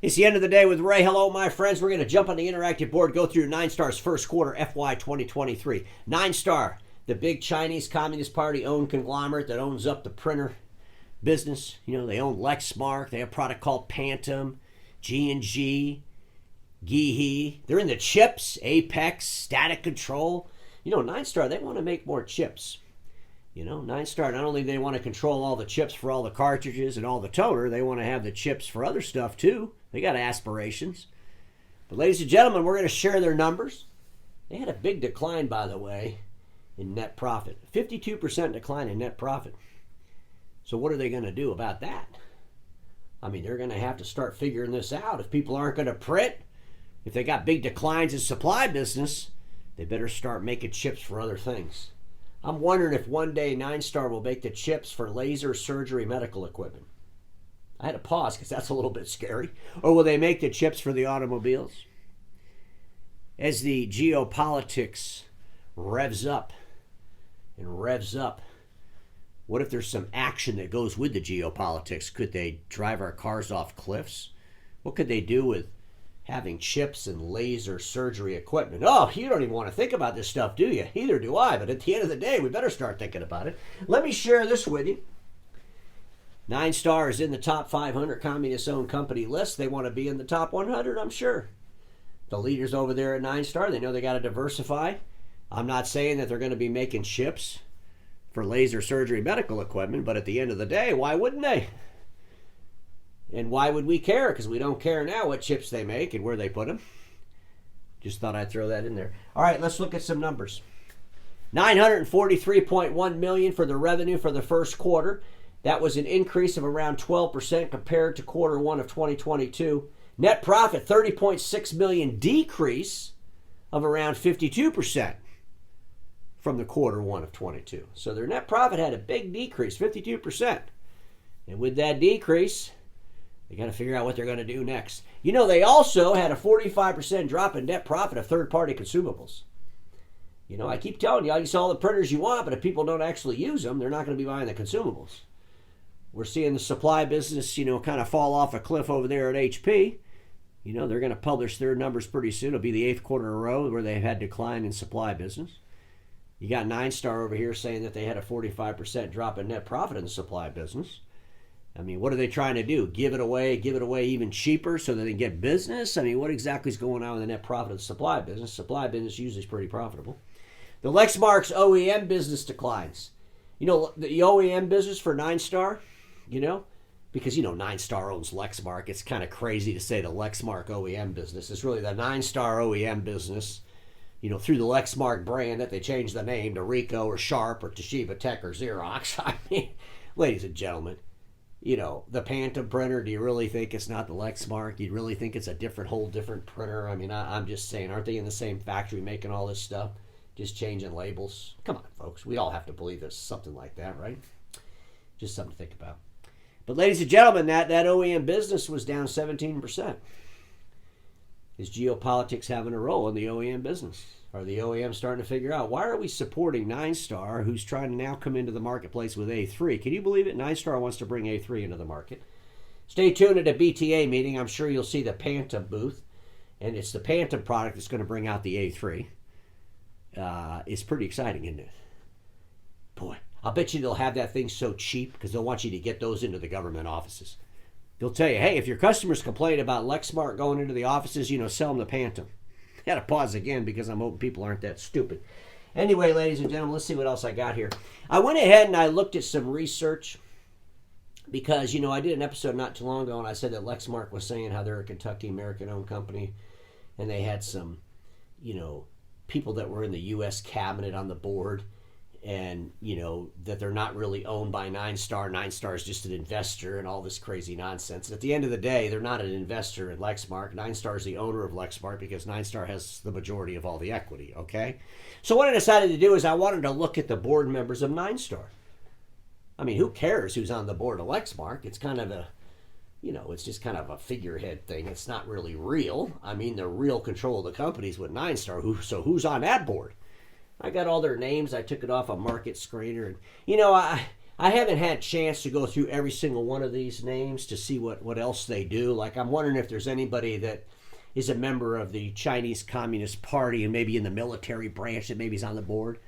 It's the end of the day with Ray. Hello, my friends. We're going to jump on the interactive board, go through Ninestar's first quarter FY 2023. Ninestar, the big Chinese Communist Party owned conglomerate that owns up the printer business. You know, they own Lexmark. They have a product called Pantum, G&G, Gihe. They're in the chips, Apex, static control. You know, Ninestar, they want to make more chips. You know, Ninestar, not only do they want to control all the chips for all the cartridges and all the toner, they want to have the chips for other stuff too. They got aspirations. But ladies and gentlemen, we're going to share their numbers. They had a big decline, by the way, in net profit. 52% decline in net profit. So what are they going to do about that? I mean, they're going to have to start figuring this out. If people aren't going to print, if they got big declines in supply business, they better start making chips for other things. I'm wondering if one day Ninestar will make the chips for laser surgery medical equipment. I had to pause because that's a little bit scary. Or will they make the chips for the automobiles? As the geopolitics revs up and revs up, what if there's some action that goes with the geopolitics? Could they drive our cars off cliffs? What could they do with having chips and laser surgery equipment? Oh, you don't even want to think about this stuff, do you? Neither do I, but at the end of the day, we better start thinking about it. Let me share this with you. Ninestar is in the top 500 communist-owned company list. They want to be in the top 100, I'm sure. The leaders over there at Ninestar, they know they got to diversify. I'm not saying that they're going to be making chips for laser surgery medical equipment, but at the end of the day, why wouldn't they? And why would we care? Because we don't care now what chips they make and where they put them. Just thought I'd throw that in there. All right, let's look at some numbers. $943.1 million for the revenue for the first quarter. That was an increase of around 12% compared to quarter one of 2022. Net profit, $30.6 million, decrease of around 52% from the quarter one of 22. So their net profit had a big decrease, 52%. And with that decrease, they got to figure out what they're going to do next. You know, they also had a 45% drop in net profit of third-party consumables. You know, I keep telling you, you sell all the printers you want, but if people don't actually use them, they're not going to be buying the consumables. We're seeing the supply business, you know, kind of fall off a cliff over there at HP. You know, they're going to publish their numbers pretty soon. It'll be the 8th quarter in a row where they've had decline in supply business. You got Ninestar over here saying that they had a 45% drop in net profit in the supply business. I mean, what are they trying to do? Give it away even cheaper so that they get business? I mean, what exactly is going on with the net profit of the supply business? Supply business usually is pretty profitable. The Lexmark's OEM business declines. You know, the OEM business for Ninestar, you know, because, you know, Ninestar owns Lexmark. It's kind of crazy to say the Lexmark OEM business. It's really the Ninestar OEM business, you know, through the Lexmark brand that they changed the name to Ricoh or Sharp or Toshiba Tech or Xerox. I mean, ladies and gentlemen, you know, the Pantum printer, do you really think it's not the Lexmark? Do you really think it's a whole different printer? I mean, I'm just saying, aren't they in the same factory making all this stuff? Just changing labels? Come on, folks. We all have to believe there's something like that, right? Just something to think about. But ladies and gentlemen, that OEM business was down 17%. Is geopolitics having a role in the OEM business? Are the OEMs starting to figure out, why are we supporting Ninestar, who's trying to now come into the marketplace with A3? Can you believe it? Ninestar wants to bring A3 into the market. Stay tuned at a BTA meeting. I'm sure you'll see the Pantum booth. And it's the Pantum product that's going to bring out the A3. It's pretty exciting, isn't it? Boy, I'll bet you they'll have that thing so cheap because they'll want you to get those into the government offices. They'll tell you, hey, if your customers complain about Lexmark going into the offices, you know, sell them the Pantum. Got to pause again because I'm hoping people aren't that stupid. Anyway, ladies and gentlemen, let's see what else I got here. I went ahead and I looked at some research because, you know, I did an episode not too long ago and I said that Lexmark was saying how they're a Kentucky American-owned company and they had some, you know, people that were in the U.S. cabinet on the board and, you know, that they're not really owned by Ninestar. Ninestar is just an investor and all this crazy nonsense. And at the end of the day, they're not an investor in Lexmark. Ninestar is the owner of Lexmark because Ninestar has the majority of all the equity, okay? So what I decided to do is I wanted to look at the board members of Ninestar. I mean, who cares who's on the board of Lexmark? It's kind of a, you know, it's just kind of a figurehead thing. It's not really real. I mean, the real control of the company's with Ninestar. So who's on that board? I got all their names. I took it off a market screener. And, you know, I haven't had a chance to go through every single one of these names to see what else they do. Like, I'm wondering if there's anybody that is a member of the Chinese Communist Party and maybe in the military branch that maybe is on the board.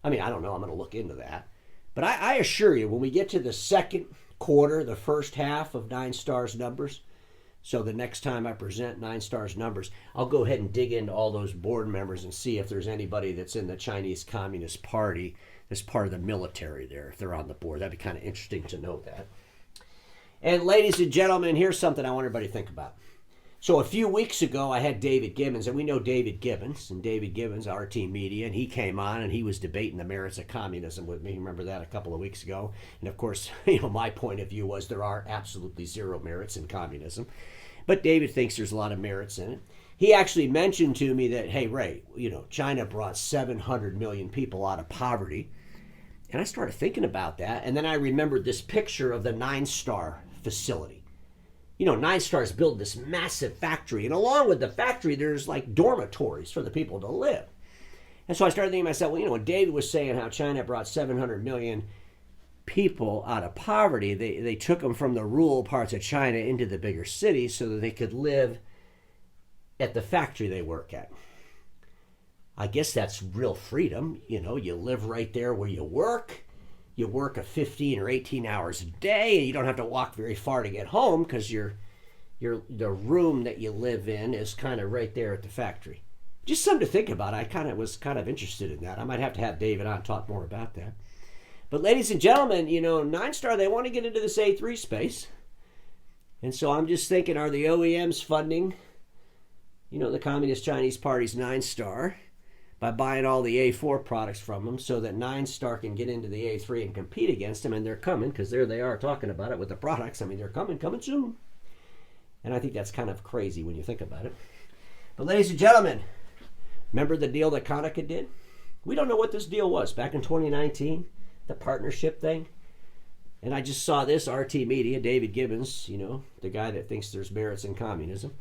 I mean, I don't know. I'm going to look into that. But I assure you, when we get to the second quarter, the first half of Ninestar's numbers, so the next time I present Ninestar's numbers, I'll go ahead and dig into all those board members and see if there's anybody that's in the Chinese Communist Party that's part of the military there, if they're on the board. That'd be kind of interesting to know that. And ladies and gentlemen, here's something I want everybody to think about. So a few weeks ago, I had David Gibbons, and we know David Gibbons, and David Gibbons, RT Media, and he came on and he was debating the merits of communism with me. Remember that a couple of weeks ago? And of course, my point of view was there are absolutely zero merits in communism. But David thinks there's a lot of merits in it. He actually mentioned to me that, hey, Ray, China brought 700 million people out of poverty. And I started thinking about that, and then I remembered this picture of the Ninestar facility. Ninestar's built this massive factory, and along with the factory, there's like dormitories for the people to live. And so I started thinking to myself, when David was saying how China brought 700 million people out of poverty, they took them from the rural parts of China into the bigger cities so that they could live at the factory they work at. I guess that's real freedom. You live right there where you work. You work a 15 or 18 hours a day, and you don't have to walk very far to get home because the room that you live in is kind of right there at the factory. Just something to think about. I was kind of interested in that. I might have to have David on talk more about that. But ladies and gentlemen, Ninestar, they want to get into this A3 space. And so I'm just thinking, are the OEMs funding, the Communist Chinese Party's Ninestar by buying all the A4 products from them so that Ninestar can get into the A3 and compete against them? And they're coming, because there they are talking about it with the products. I mean, they're coming soon. And I think that's kind of crazy when you think about it. But ladies and gentlemen, remember the deal that Konica did? We don't know what this deal was back in 2019, the partnership thing. And I just saw this, RT Media, David Gibbons, the guy that thinks there's merits in communism.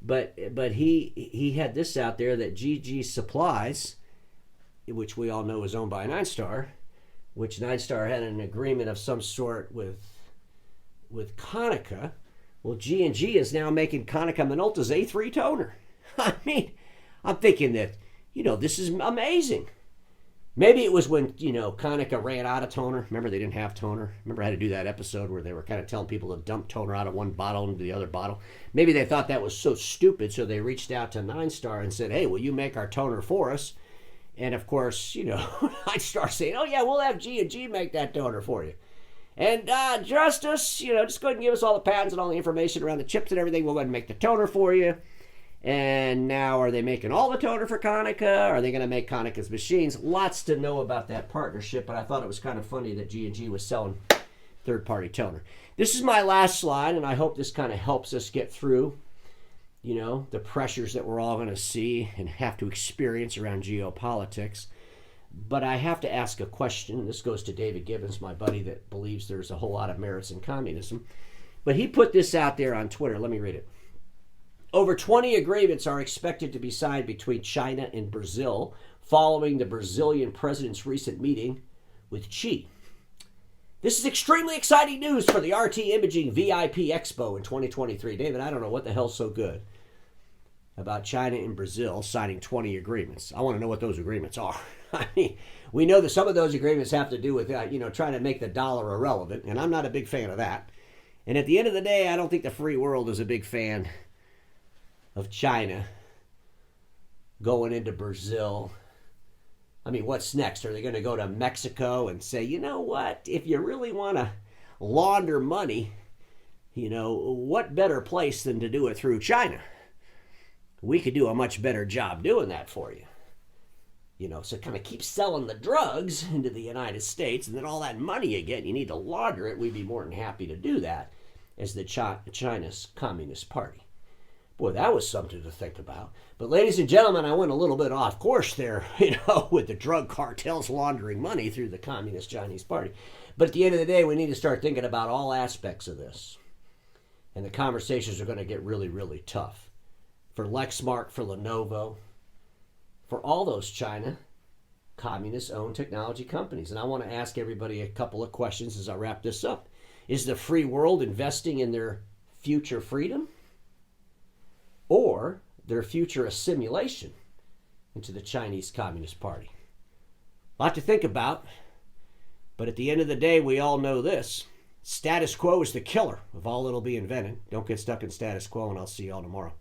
But he had this out there that GG Supplies, which we all know is owned by Ninestar, which Ninestar had an agreement of some sort with Konica. Well, G&G is now making Konica Minolta's A3 toner. I mean, I'm thinking that, this is amazing. Maybe it was when, Konica ran out of toner. Remember, they didn't have toner. Remember, I had to do that episode where they were kind of telling people to dump toner out of one bottle into the other bottle. Maybe they thought that was so stupid, so they reached out to Ninestar and said, hey, will you make our toner for us? And, of course, Ninestar saying, oh, yeah, we'll have G&G make that toner for you. And trust us, just go ahead and give us all the patents and all the information around the chips and everything. We'll go ahead and make the toner for you. And now, are they making all the toner for Konica? Are they going to make Konica's machines? Lots to know about that partnership, but I thought it was kind of funny that G&G was selling third-party toner. This is my last slide, and I hope this kind of helps us get through, the pressures that we're all going to see and have to experience around geopolitics. But I have to ask a question. This goes to David Gibbons, my buddy that believes there's a whole lot of merits in communism. But he put this out there on Twitter. Let me read it. Over 20 agreements are expected to be signed between China and Brazil following the Brazilian president's recent meeting with Xi. This is extremely exciting news for the RT Imaging VIP Expo in 2023. David, I don't know what the hell's so good about China and Brazil signing 20 agreements. I want to know what those agreements are. I mean, we know that some of those agreements have to do with, trying to make the dollar irrelevant, and I'm not a big fan of that. And at the end of the day, I don't think the free world is a big fan of China going into Brazil. I mean, what's next? Are they going to go to Mexico and say, you know what, if you really want to launder money, what better place than to do it through China? We could do a much better job doing that for you. So kind of keep selling the drugs into the United States, and then all that money you get, you need to launder it. We'd be more than happy to do that as the China's Communist Party. Boy, that was something to think about. But ladies and gentlemen, I went a little bit off course there, with the drug cartels laundering money through the Communist Chinese Party. But at the end of the day, we need to start thinking about all aspects of this. And the conversations are going to get really, really tough. For Lexmark, for Lenovo, for all those China, communist-owned technology companies. And I want to ask everybody a couple of questions as I wrap this up. Is the free world investing in their future freedom or their future assimilation into the Chinese Communist Party? A lot to think about, but at the end of the day, we all know this. Status quo is the killer of all that'll be invented. Don't get stuck in status quo, and I'll see you all tomorrow.